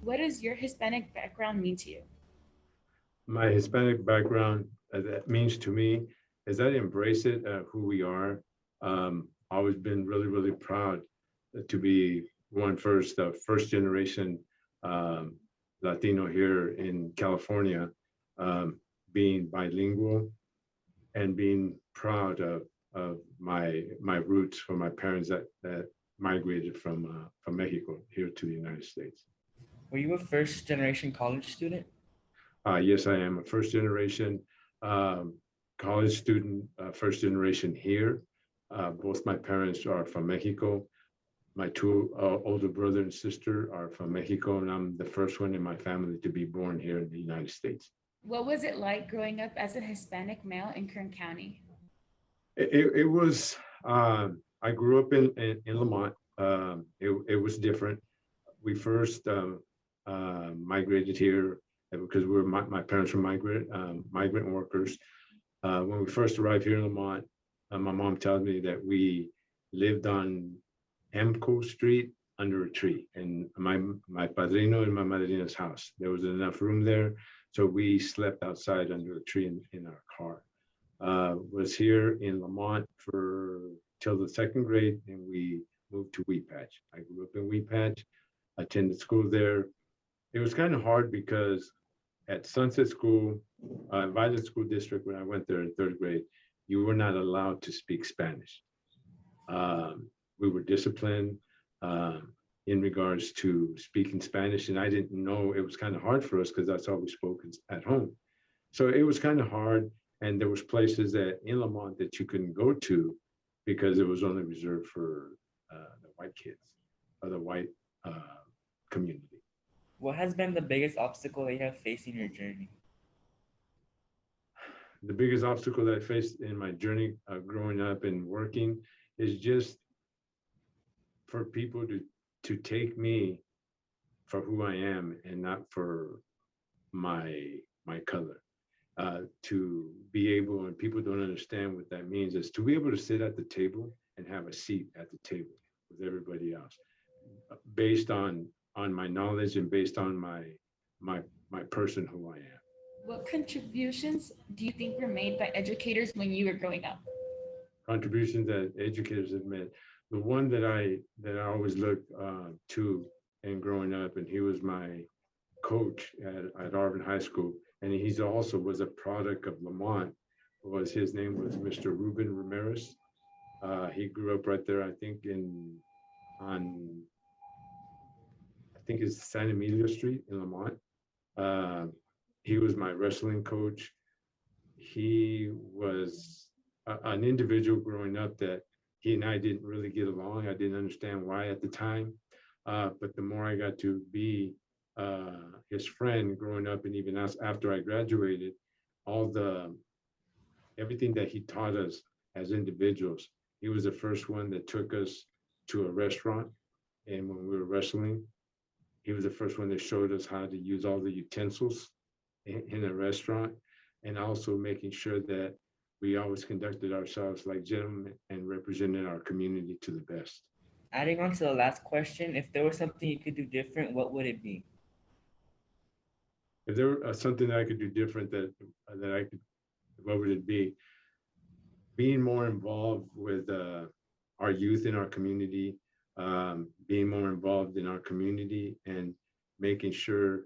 What does your Hispanic background mean to you? My Hispanic background, that means to me is I embrace it, who we are. Always been really, really proud to be first generation um, Latino here in California, um, being bilingual and being proud of my roots from my parents that migrated from Mexico here to the United States. Were you a first generation college student? Yes, I am a first generation um, college student, first generation here. Both my parents are from Mexico. My two older brother and sister are from Mexico, and I'm the first one in my family to be born here in the United States. What was it like growing up as a Hispanic male in Kern County? It was, I grew up in Lamont. It was different. We first migrated here because my parents were migrant workers. When we first arrived here in Lamont, my mom tells me that we lived on Emco Street under a tree, and my padrino and my madrina's house. There was enough room there, so we slept outside under a tree in our car. Was here in Lamont for till the second grade, and we moved to Wheat Patch. I grew up in Wheat Patch, attended school there. It was kind of hard because at Sunset School, Violet School District, when I went there in third grade, you were not allowed to speak Spanish. We were disciplined um, in regards to speaking Spanish, and I didn't know it was kind of hard for us because that's all we spoke at home. So it was kind of hard, and there was places that in Lamont that you couldn't go to because it was only reserved for the white kids or the white community. What has been the biggest obstacle that you have faced in your journey? The biggest obstacle that I faced in my journey growing up and working is just for people to take me for who I am and not for my color. To be able, and people don't understand what that means, is to be able to sit at the table and have a seat at the table with everybody else, based on my knowledge and based on my my person who I am. What contributions do you think were made by educators when you were growing up? Contributions that educators have made. The one that I always looked to in growing up, and he was my coach at Arvin High School, and he's also was a product of Lamont. Was his name was Mr. Ruben Ramirez. He grew up right there, I think, in on I think it's San Emilio Street in Lamont. Uh, he was my wrestling coach. He was an individual growing up that he and I didn't really get along. I didn't understand why at the time. But the more I got to be his friend growing up, and even after I graduated, all the everything that he taught us as individuals. He was the first one that took us to a restaurant, and when we were wrestling, he was the first one that showed us how to use all the utensils in a restaurant, and also making sure that we always conducted ourselves like gentlemen and represented our community to the best. Adding on to the last question, if there was something you could do different, what would it be? If there were something that I could do different, that I could, what would it be? Being more involved with our youth in our community, being more involved in our community, and making sure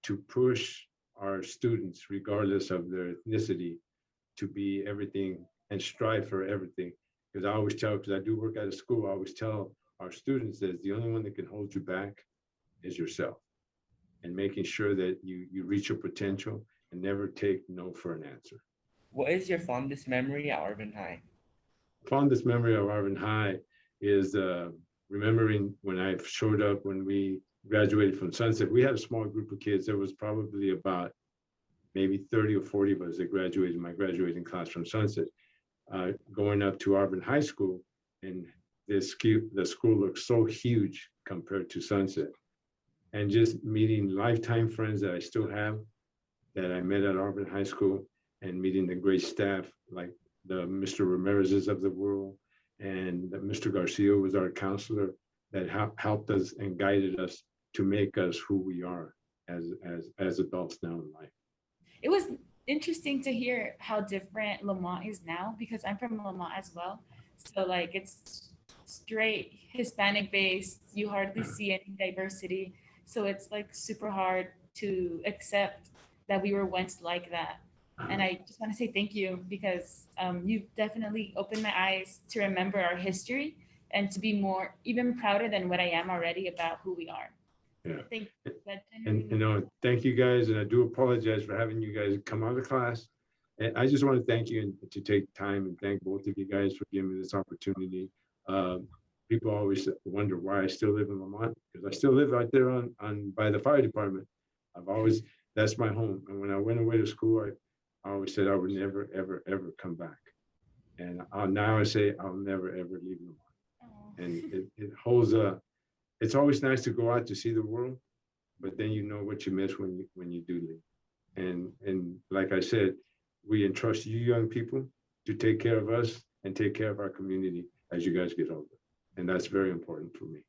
to push our students, regardless of their ethnicity, to be everything and strive for everything. Because I always tell, because I do work at a school, I always tell our students that the only one that can hold you back is yourself, and making sure that you reach your potential and never take no for an answer. What is your fondest memory at Arvin High? Fondest memory of Arvin High is remembering when I showed up when we graduated from Sunset. We had a small group of kids. There was probably about maybe 30 or 40 of us that graduated my graduating class from Sunset, going up to Arvin High School, and the school looked so huge compared to Sunset. And just meeting lifetime friends that I still have that I met at Arvin High School, and meeting the great staff like the Mr. Ramirez's of the world, and Mr. Garcia was our counselor that helped us and guided us to make us who we are as adults now in life. It was interesting to hear how different Lamont is now because I'm from Lamont as well. So like it's straight Hispanic based. You hardly see any diversity. So it's like super hard to accept that we were once like that. And I just want to say thank you because you've definitely opened my eyes to remember our history and to be more even prouder than what I am already about who we are. Yeah. Thank you. That And thank you guys, and I do apologize for having you guys come out of class. And I just want to thank you and to take time and thank both of you guys for giving me this opportunity. People always wonder why I still live in Lamont, because I still live out there on by the fire department. That's my home. And when I went away to school, I always said I would never, ever, ever come back. And now I say I'll never, ever leave Lamont. And it holds it's always nice to go out to see the world, but then you know what you miss when you do leave. And like I said, we entrust you young people to take care of us and take care of our community as you guys get older. And that's very important for me.